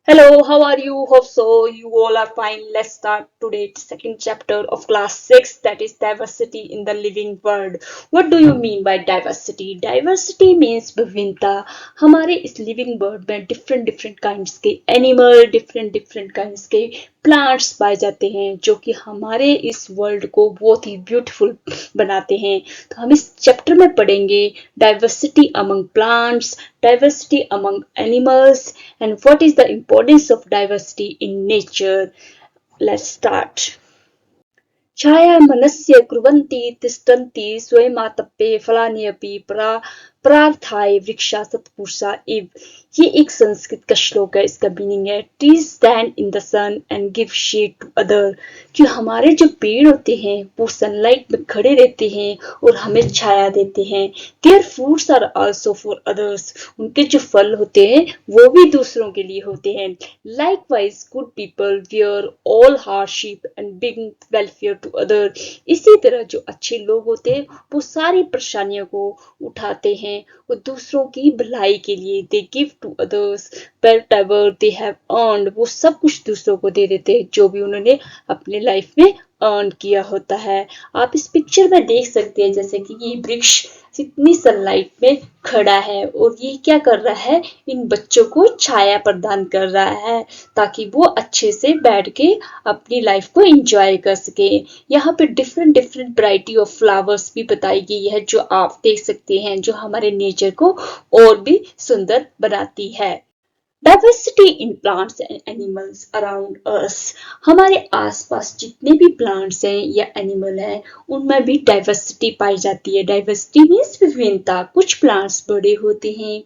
Hello, how are you? Hope so. You all are fine. Let's start today's second chapter of class 6, that is diversity in the living world. What do you mean by diversity? Diversity means विविधता. हमारे इस living world में different different kinds के animal, different different kinds के plants पाए जाते हैं जो कि हमारे इस वर्ल्ड को बहुत ही ब्यूटीफुल बनाते हैं. तो हम इस चैप्टर में पढ़ेंगे diversity among plants, diversity among animals, and what is the importance of diversity in nature. Let's start. छायामनस्य कुर्वन्ति तिष्ठन्ति स्वयमातप्ये फलानि अपि प्रार्थाय वृक्षा सत्पुरुषा इव. ये एक संस्कृत का श्लोक है. इसका मीनिंग है trees stand in the sun and give shade to other. कि हमारे जो पेड़ होते हैं वो सनलाइट में खड़े रहते हैं और हमें छाया देते हैं. Their fruits are also for others. उनके जो फल होते हैं वो भी दूसरों के लिए होते हैं. Likewise good people bear all hardship and big welfare to other. इसी तरह जो अच्छे लोग होते हैं वो सारी परेशानियों को उठाते हैं और दूसरों की भलाई के लिए. They give to others whatever they have earned. वो सब कुछ दूसरों को दे देते हैं जो भी उन्होंने अपने लाइफ में अर्न किया होता है. आप इस पिक्चर में देख सकते हैं जैसे कि ये वृक्ष इतनी सनलाइट में खड़ा है और ये क्या कर रहा है, इन बच्चों को छाया प्रदान कर रहा है ताकि वो अच्छे से बैठ के अपनी लाइफ को एंजॉय कर सके. यहाँ पे different different variety of flowers भी बताई गई है जो आप देख सकते हैं, जो हमारे नेचर को और भी सुंदर बनाती है. Diversity in plants and animals around us. हमारे आसपास जितने भी प्लांट्स हैं या एनिमल हैं उनमें भी डाइवर्सिटी पाई जाती है. डाइवर्सिटी मीन्स विभिन्नता. कुछ प्लांट्स बड़े होते हैं,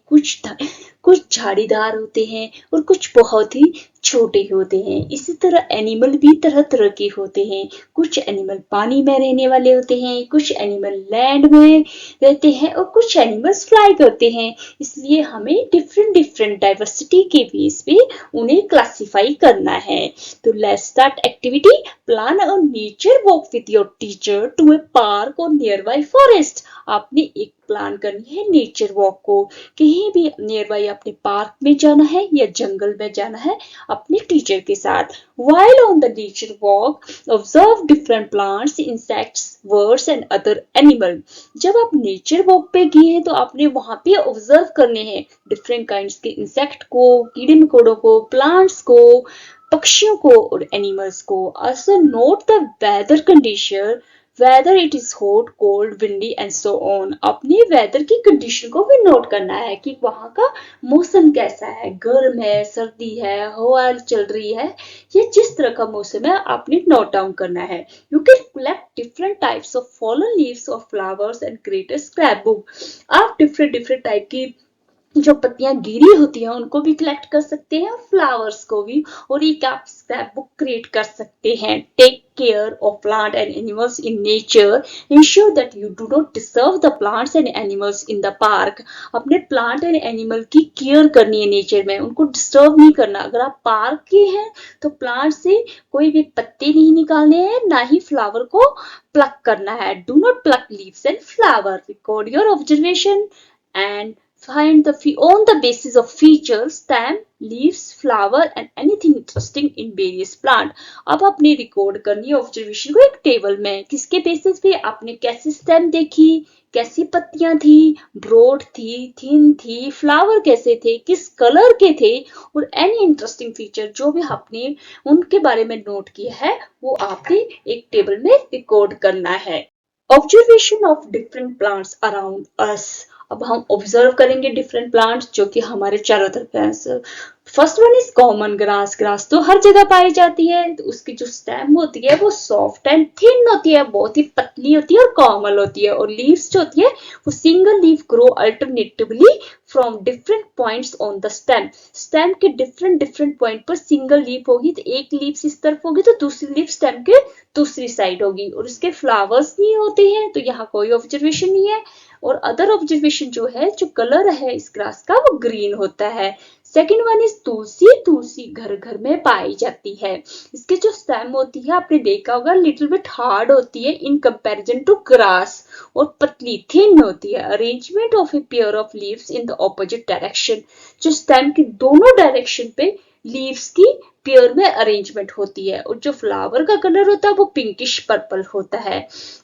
कुछ झाड़ीदार होते हैं और कुछ बहुत ही छोटे होते हैं. इसी तरह एनिमल भी तरह तरह के होते हैं. कुछ एनिमल पानी में रहने वाले होते हैं, कुछ एनिमल लैंड में रहते हैं और कुछ एनिमल्स फ्लाई करते हैं. इसलिए हमें डिफरेंट डिफरेंट डाइवर्सिटी के बेस पे उन्हें क्लासिफाई करना है. तो let's start activity. Plan a nature walk with your teacher to a park or nearby forest. आपने एक प्लान करनी है नेचर वॉक को. कहीं भी नियर बाई अपने पार्क में जाना है या जंगल में जाना है अपने टीचर के साथ. While on the nature walk, observe different plants, insects, birds and other animals. जब आप नेचर वॉक पे गए हैं तो आपने वहां पे ऑब्जर्व करने हैं डिफरेंट काइंड्स के इंसेक्ट को, कीड़े मकोड़ों को, प्लांट्स को, पक्षियों को और एनिमल्स को. Also note the weather condition, whether it is hot, cold, windy and so on. अपने वेदर की कंडीशन को भी नोट करना है कि वहां का मौसम कैसा है, गर्म है, सर्दी है, हवा चल रही है, ये जिस तरह का मौसम है आपने नोट डाउन करना है. You can collect different types of fallen leaves of flowers and create a scrap book. आप डिफरेंट डिफरेंट टाइप की जो पत्तियां गिरी होती हैं उनको भी कलेक्ट कर सकते हैं, फ्लावर्स को भी, और एक आप स्क्रैप बुक क्रिएट कर सकते हैं. Take care of plant and animals in nature. Ensure that you do not disturb the plants and animals in the park. अपने प्लांट एंड एनिमल की केयर करनी है नेचर में, उनको डिस्टर्ब नहीं करना. अगर आप पार्क के हैं तो प्लांट से कोई भी पत्ते नहीं निकालने हैं, ना ही फ्लावर को प्लक करना है. Do not plug leaves and flower. Record your observation and find on the basis of features, stem, leaves, flower and anything interesting in various plant. अब आपने रिकॉर्ड करनी है ऑब्जर्वेशन को एक टेबल में. किसके बेसिस पे? आपने कैसी स्टेम देखी, कैसी पत्तियां थी, ब्रॉड थी, थिन थी, फ्लावर कैसे थे, किस कलर के थे, और एनी इंटरेस्टिंग फीचर जो भी आपने उनके बारे में नोट किया है वो आपने एक टेबल में रिकॉर्ड करना है. Observation of different plants around us. अब हम ऑब्जर्व करेंगे डिफरेंट प्लांट्स जो कि हमारे चारों तरफ है. First one is common grass. Grass तो हर जगह पाई जाती है. तो उसकी जो स्टेम होती है वो सॉफ्ट एंड थिन होती है, बहुत ही पतली होती है और कॉमन होती है. और लीव्स जो होती है वो single leaf grow alternatively from different points on the stem. Stem के डिफरेंट डिफरेंट पॉइंट पर सिंगल लीफ होगी. तो एक लीफ इस तरफ होगी तो दूसरी लीफ स्टेम के दूसरी साइड होगी. और इसके फ्लावर्स नहीं होते हैं तो यहाँ कोई ऑब्जर्वेशन नहीं है. और अदर ऑब्जर्वेशन जो है, जो कलर है इस ग्रास का वो ग्रीन होता है. सेकेंड वन इज तुलसी. तुलसी घर घर में पाई जाती है. इसके जो स्टेम होती है आपने देखा होगा लिटिल बिट हार्ड होती है इन कंपैरिजन टू ग्रास, और पतली थिन होती है. Arrangement of a pair of leaves in the opposite direction. जो स्टेम के दोनों डायरेक्शन पे लीव्स की पेयर में अरेंजमेंट होती है और जो फ्लावर का कलर होता है वो पिंकिश पर्पल होता है।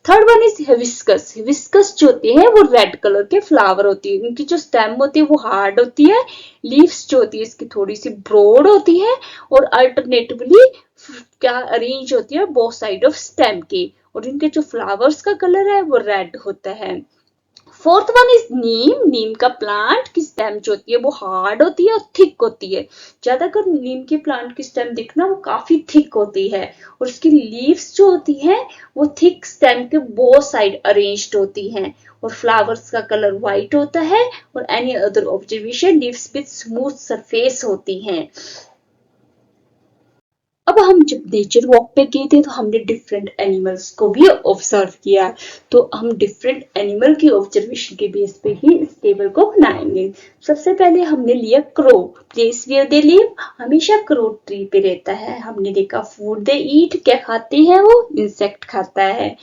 Third one is hibiscus. Hibiscus जो होती है वो रेड कलर के फ्लावर होती है, उनकी जो स्टेम होती है वो हार्ड होती है, लीव्स जो होती है इसकी थोड़ी सी ब्रॉड होती है और अल्टरनेटिवली क्या अरेंज होती है बोथ साइड ऑफ स्टेम के, और इनके जो फ्लावर्स का कलर है वो रेड होता है। फोर्थ वन इज नीम। नीम का प्लांट की स्टेम जो होती है वो हार्ड होती है और थिक होती है। ज्यादातर नीम के प्लांट की स्टेम देखना वो काफी थिक होती है और उसकी लीव्स जो होती है वो थिक स्टेम के बोथ साइड अरेंज्ड होती हैं और फ्लावर्स का कलर व्हाइट होता है और any other observation leaves with smooth surface होती हैं। अब हम जब नेचर वॉक पे गए थे तो हमने डिफरेंट एनिमल्स को भी ऑब्जर्व किया, तो हम डिफरेंट एनिमल की ऑब्जर्वेशन के बेस पे ही इस टेबल को बनाएंगे। सबसे पहले हमने लिया crow. Place where they live. हमेशा क्रो ट्री पे रहता है, हमने देखा फूड दे ईट, क्या खाते हैं वो, इंसेक्ट खाता है।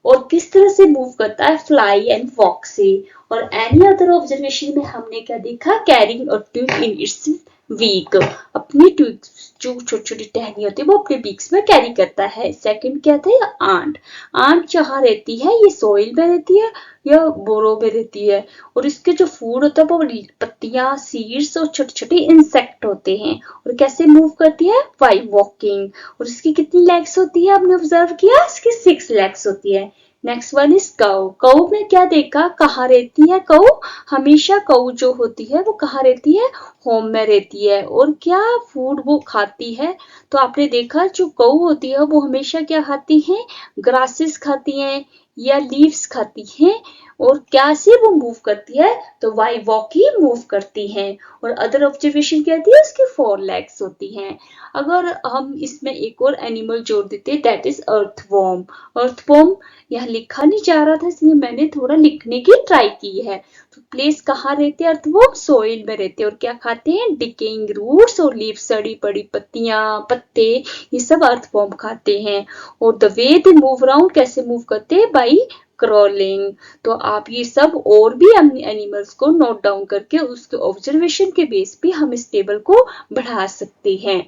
और किस तरह से मूव करता है, फ्लाई एंड वॉक से। और एनी अदर ऑब्जर्वेशन में हमने क्या देखा, कैरिंग और ट्यूब इन इट्स वीक। अपनी ट्यूब जो छोटी छोटी टहनी होती है वो अपने बीक्स में कैरी करता है। सेकंड क्या था, आंट। आंट जहाँ रहती है ये सॉइल में रहती है या बोरो में रहती है और इसके जो फूड होता है वो पत्तियां, सीड्स और छोटे छोटे इंसेक्ट होते हैं। और कैसे मूव करती है, बाय वॉकिंग। और इसकी कितनी लेग्स होती है, आपने ऑब्जर्व किया, इसकी 6 लेग्स होती है। Next one is cow. Cow में क्या देखा, कहाँ रहती है कऊ, हमेशा कऊ जो होती है वो कहाँ रहती है, होम में रहती है। और क्या फूड वो खाती है, तो आपने देखा जो कऊ होती है वो हमेशा क्या खाती है, ग्रासेस खाती हैं या लीव्स खाती हैं। और क्या से वो मूव करती है, तो वाई वॉक ही मूव करती हैं। और अदर ऑब्जर्वेशन क्या थी, उसकी 4 लेग्स होती हैं। अगर हम इसमें एक और एनिमल जोड़ देते, दैट इज अर्थवॉर्म। अर्थवॉर्म यहाँ लिखा नहीं जा रहा था इसलिए मैंने थोड़ा लिखने की ट्राई की है। तो प्लेस कहाँ रहते हैं अर्थवॉर्म, सोइल में रहते हैं और क्या खाते हैं, डिकेइंग रूट्स और लीव, सड़ी पड़ी पत्तियां, पत्ते, ये सब अर्थवॉर्म खाते हैं। और the way they move around, कैसे मूव करते हैं, बाई क्रॉलिंग। तो आप ये सब और भी एनिमल्स को नोट डाउन करके उसके ऑब्जर्वेशन के बेस पे हम इस टेबल को बढ़ा सकते हैं।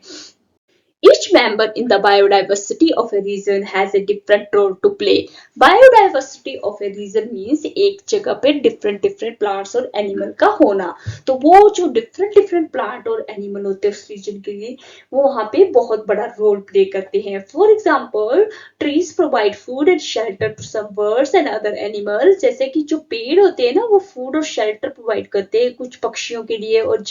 Each member in the biodiversity of a region has a different role to play. Biodiversity of a region means एक जगह पे different different plants और animal का होना। तो वो जो different different plant और animal होते हैं उस region के लिए, वो वहाँ पे बहुत बड़ा role play करते हैं। For example, trees provide food and shelter to some birds and other animals. जैसे कि जो पेड़ होते हैं ना वो food और shelter provide करते हैं कुछ पक्षियों के लिए और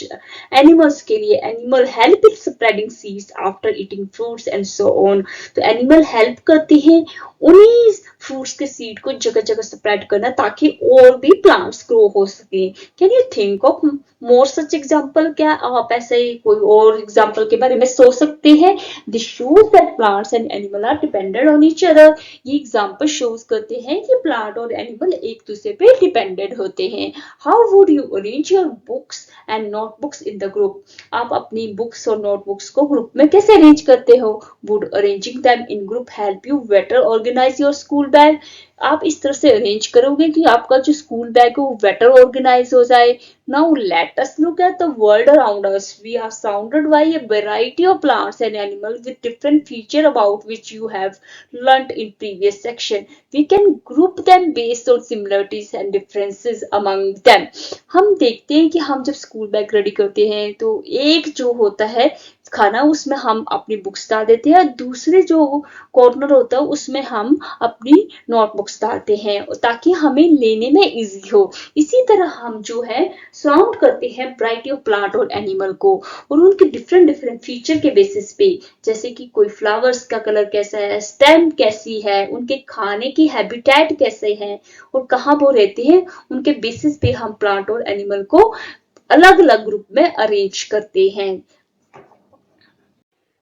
एनिमल्स के लिए। Animal help in spreading seeds after eating fruits and so on. तो एनिमल हेल्प करते हैं उन्हीं फ्रूट्स के सीड को जगह जगह स्प्रेड करना ताकि और भी प्लांट्स ग्रो हो सके। Can you think of more such example, क्या आप ऐसे ही कोई और एग्जाम्पल के बारे में सोच सकते हैं। This shows that plants and animal are dependent on each other. ये एग्जाम्पल शोज करते हैं कि प्लांट और एनिमल एक दूसरे पे डिपेंडेंट होते हैं। How would you arrange your books and notebooks in the group. आप अपनी बुक्स और नोटबुक्स को ग्रुप में कैसे अरेंज करते हो। Would arranging them in group help you better organise your school bag. आप इस तरह से अरेंज करोगे कि आपका जो स्कूल बैग है वो बेटर ऑर्गेनाइज हो जाए। Now let us look at the world around us. We are surrounded by a variety of plants and animals with different feature about which you have learnt in previous section. We can group them based on similarities and differences among them. हम देखते हैं कि हम जब school bag ready करते हैं तो एक जो होता है खाना उसमें हम अपनी बुक्स डाल देते हैं, दूसरे जो कॉर्नर होता है उसमें हम अपनी नोटबुक्स डालते हैं ताकि हमें लेने में इजी हो। इसी तरह हम जो है सराउंड करते हैं वैरायटी ऑफ प्लांट और एनिमल को और उनके डिफरेंट डिफरेंट फीचर के बेसिस पे, जैसे कि कोई फ्लावर्स का कलर कैसा है, स्टेम कैसी है, उनके खाने की हैबिटेट कैसे है और कहाँ वो रहते हैं, उनके बेसिस पे हम प्लांट और एनिमल को अलग अलग ग्रुप में अरेंज करते हैं।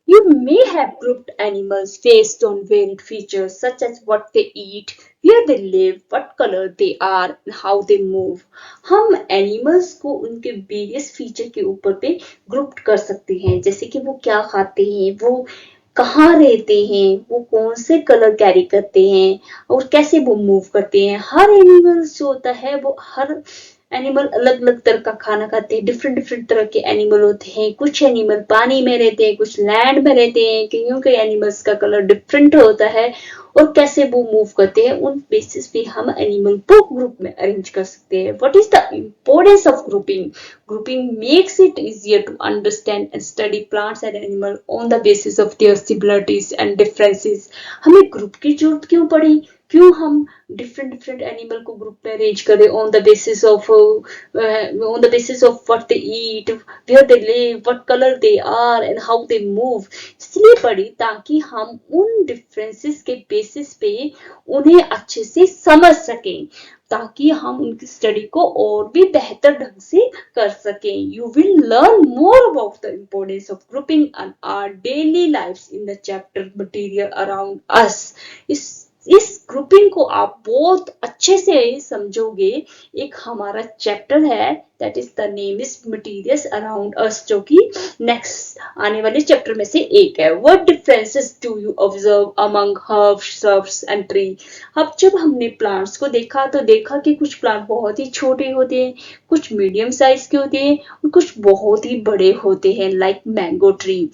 You may have grouped animals based on varied features such as what they eat, where they live, what color they are, and how they move. हम animals को उनके various feature के ऊपर पे grouped कर सकते हैं, जैसे कि वो क्या खाते हैं, वो कहाँ रहते हैं, वो कौन से कलर कैरी करते हैं और कैसे वो मूव करते हैं। हर एनिमल्स जो होता है वो हर एनिमल अलग अलग तरह का खाना खाते हैं, डिफरेंट डिफरेंट तरह के एनिमल होते हैं। कुछ एनिमल पानी में रहते हैं, कुछ लैंड में रहते हैं, क्योंकि एनिमल्स का कलर डिफरेंट होता है और कैसे वो मूव करते हैं उन बेसिस पे हम एनिमल को ग्रुप में अरेंज कर सकते हैं। What is the importance of grouping? Grouping makes it easier to understand and study plants and animal on the basis of their similarities and differences. हमें ग्रुप की जरूरत क्यों पड़ी? क्यों हम डिफरेंट डिफरेंट एनिमल को ग्रुप में अरेंज करें on the basis of what they eat, where they live, what color they are and how they move? इसलिए पढ़ी ताकि हम उन डिफरेंसेस के बेसिस पे उन्हें अच्छे से समझ सकें, ताकि हम उनकी स्टडी को और भी बेहतर ढंग से कर सकें। You will learn more about the importance of grouping and our daily lifes in the chapter material around us. इस ग्रुपिंग को आप बहुत अच्छे से समझोगे। एक हमारा चैप्टर है that is the name is materials around us, जो कि नेक्स्ट आने वाले चैप्टर में से एक है। What differences do you observe among herbs, shrubs and tree? अब जब हमने प्लांट्स को देखा तो देखा कि कुछ प्लांट बहुत ही छोटे होते हैं, कुछ मीडियम साइज के होते हैं और कुछ बहुत ही बड़े होते हैं, लाइक मैंगो ट्री।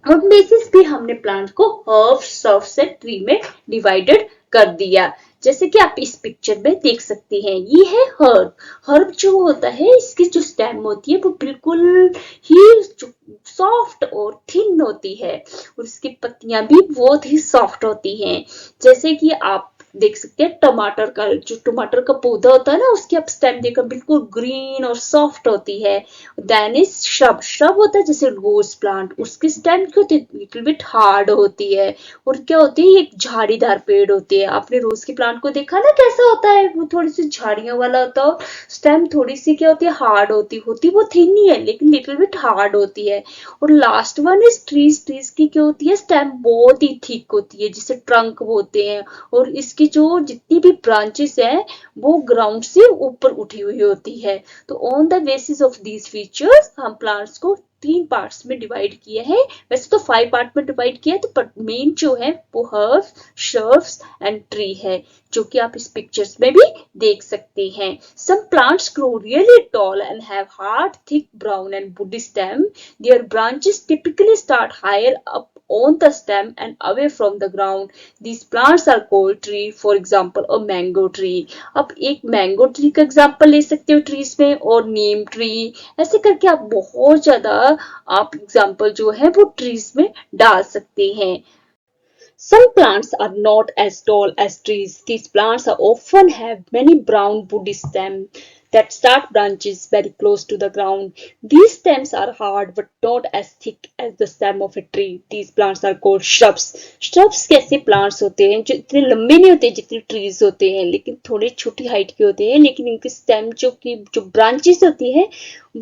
उन बेसिस पे हमने प्लांट को हर्ब्स, श्रब्स एंड ट्री में डिवाइडेड कर दिया। जैसे कि आप इस पिक्चर में देख सकते हैं, ये है हर्ब। हर्ब जो होता है, इसकी जो स्टेम होती है वो बिल्कुल ही सॉफ्ट और थिन होती है और इसकी पत्तियां भी बहुत ही सॉफ्ट होती हैं। जैसे कि आप देख सकते हैं टमाटर का, जो टमाटर का पौधा होता है ना, उसकी आप स्टेम देखकर बिल्कुल ग्रीन और सॉफ्ट होती है। Then is shrub. श्रब होता है जैसे रोज प्लांट, उसकी स्टेम क्या होती है? लिटिल बिट हार्ड होती है और क्या होती है, एक झाड़ीदार पेड़ होती है। आपने रोज के प्लांट को देखा ना कैसा होता है, वो थोड़ी सी झाड़ियों वाला होता है। स्टेम थोड़ी सी क्या होती है, हार्ड होती वो थिन ही है लेकिन लिटिल बिट हार्ड होती है। और last one is trees. Trees की क्या होती है, स्टेम बहुत ही थिक होती है, जिसे ट्रंक बोलते हैं। और इसकी जो जितनी भी ब्रांचेस है वो ग्राउंड से ऊपर उठी हुई होती है। तो on the basis of these features हम प्लांट्स को 3 पार्ट्स में डिवाइड किया है। वैसे तो 5 पार्ट में डिवाइड किया है, तो मेन जो है वो हर्ब्स, श्रब्स एंड ट्री है, जो कि आप इस पिक्चर्स में भी देख सकते हैं। Some plants grow really tall and have hard, thick brown and woody stem. Their branches typically start higher up on the stem and away from the ground. These plants are called tree. For example, a mango tree. अब एक mango tree का example ले सकते हो trees में, और नीम tree, ऐसे करके आप बहुत ज्यादा आप एग्जांपल जो है वो ट्रीज में डाल सकते हैं। Some plants are not as tall as trees. These plants are often have many brown woody stems that start branches very close to the ground. These stems are hard but not as thick as the stem of a tree. These plants are called shrubs. Shrubs कैसे plants होते हैं जो इतने लंबे नहीं होते जितने trees होते हैं, लेकिन थोड़े छोटी हाइट के होते हैं, लेकिन इनकी stem जो branches होती है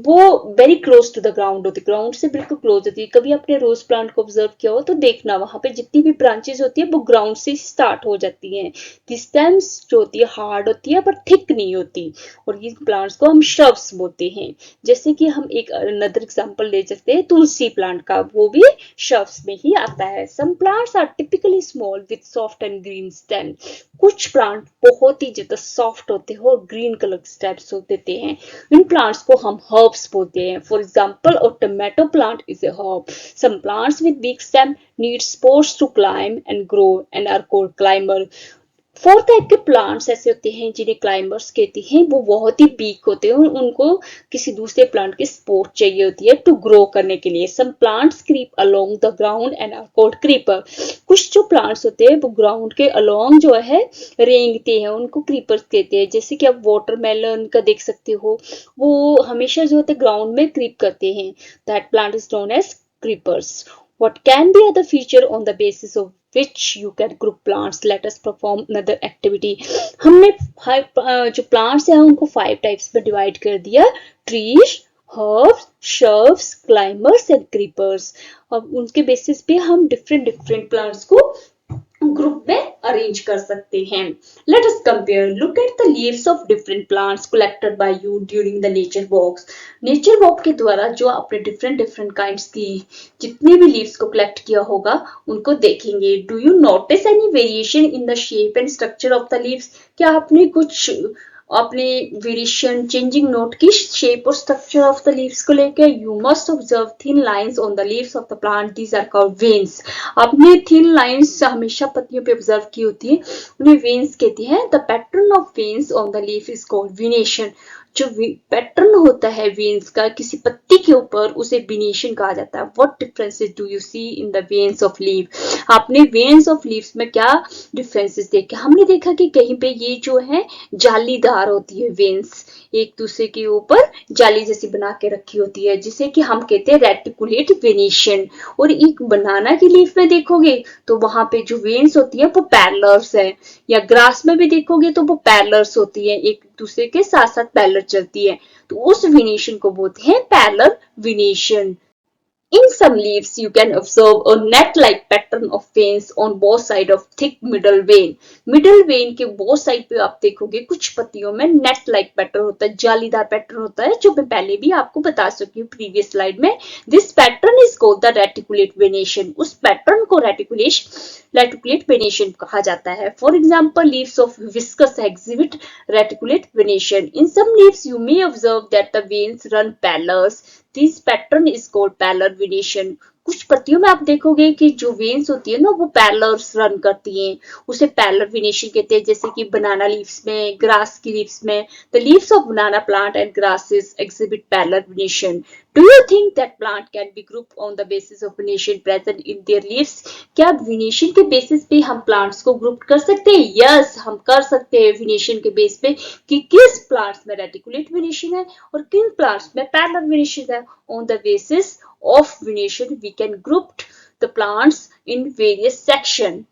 वो very close to the ground होती है, ग्राउंड से बिल्कुल क्लोज होती है। कभी आपने रोज प्लांट को ऑब्जर्व किया हो तो देखना वहां पे जितनी भी ब्रांचेस होती है वो ग्राउंड से स्टार्ट हो जाती हैं। दी स्टेम्स जो होती है हार्ड होती है पर थिक नहीं होती, और ये प्लांट्स को हम श्रब्स बोलते हैं। जैसे कि हम एक अनदर एग्जांपल ले सकते हैं तुलसी प्लांट का, वो भी श्रब्स में ही आता है। Some plants are typically small with soft and green stem. कुछ प्लांट बहुत ही ज्यादा सॉफ्ट होते हैं और ग्रीन कलर के स्टेम्स होते हैं। इन प्लांट्स को हम हर्ब्स बोलते हैं। For example, a tomato plant is a herb. Some plants with big stem need spores to climb and grow and are called climber. 4 type के प्लांट्स ऐसे होते हैं जिन्हें क्लाइंबर्स कहते हैं। वो बहुत ही वीक होते हैं, उनको किसी दूसरे प्लांट की सपोर्ट चाहिए होती है टू ग्रो करने के लिए। Some plants creep along the ground and are called creeper. कुछ जो प्लांट्स होते हैं वो ग्राउंड के अलोंग जो है रेंगते हैं, उनको क्रीपर्स कहते हैं। जैसे कि आप वाटरमेलन का देख सकते हो, वो हमेशा जो होते ग्राउंड में क्रीप करते हैं। That plant is known as creepers. What can be other feature on the basis of which you can group plants? Let us perform another activity. हमने जो plants हैं उनको 5 टाइप्स में डिवाइड कर दिया, trees, herbs, shrubs, climbers and creepers। अब उनके basis पे हम डिफरेंट डिफरेंट प्लांट्स को ग्रुप में अरेंज कर सकते हैं। Let us compare, look at the leaves of different plants collected by you during the nature walks. Nature walk के द्वारा जो आपने डिफरेंट डिफरेंट काइंड्स की जितने भी लीव्स को कलेक्ट किया होगा उनको देखेंगे। Do you notice any variation in the shape and structure of the leaves? क्या आपने कुछ अपने वेरिएशन चेंजिंग नोट की शेप और स्ट्रक्चर ऑफ द लीव्स को लेकर you must observe thin lines on the leaves of the plant, these are called veins. आपने thin lines हमेशा पत्तियों पे ऑब्जर्व की होती है, उन्हें वेन्स कहते हैं। The pattern of veins on the leaf is called विनेशन। जो पैटर्न होता है वेन्स का किसी पत्ती के ऊपर, उसे विनेशन कहा जाता है। What differences do you see in the veins of leaf? आपने वेन्स ऑफ लीव्स में क्या डिफरेंसेस देखे? हमने देखा कि कहीं पे ये जो है जालीदार होती है वेन्स, एक दूसरे के ऊपर जाली जैसी बना के रखी होती है, जिसे कि हम कहते हैं रेटिकुलेट वेनेशन। और एक बनाना की लीफ में देखोगे तो वहां पे जो वेन्स होती है वो पैरेलल्स है, या ग्रास में भी देखोगे तो वो पैरेलल्स होती है, एक दूसरे के साथ साथ पैरेलल चलती है, तो उस वेनेशन को बोलते हैं parallel venation. In some leaves, you can observe a net-like pattern of veins on both sides of thick middle vein. Middle vein के both side पे आप देखोगे कुछ पत्तियों में net-like pattern होता है, जालीदार पैटर्न होता है, जो मैं पहले भी आपको बता चुकी हूँ previous slide में। This pattern is called the reticulate venation. उस पैटर्न को reticulate venation कहा जाता है। For example, leaves of hibiscus exhibit reticulate venation. In some leaves, you may observe that the veins run parallel. This pattern is called parallel venation. कुछ पत्तियों में आप देखोगे कि जो वेन्स होती है ना वो पैरेलल्स रन करती हैं, उसे पैरेलल वेनेशन कहते हैं। जैसे कि बनाना लीव्स में, ग्रास की लीव्स में, the leaves of banana plant and grasses exhibit parallel venation. Do you think that plant can be group on the basis of venation present in their leaves? क्या venation के basis पे हम plants को group कर सकते हैं? Yes, हम कर सकते हैं वेनेशन के बेस पे कि किस प्लांट्स में रेटिकुलेट वेनेशन है और किन प्लांट्स में पैरेलल वेनेशन है। On the basis of venation, we can group the plants in various sections.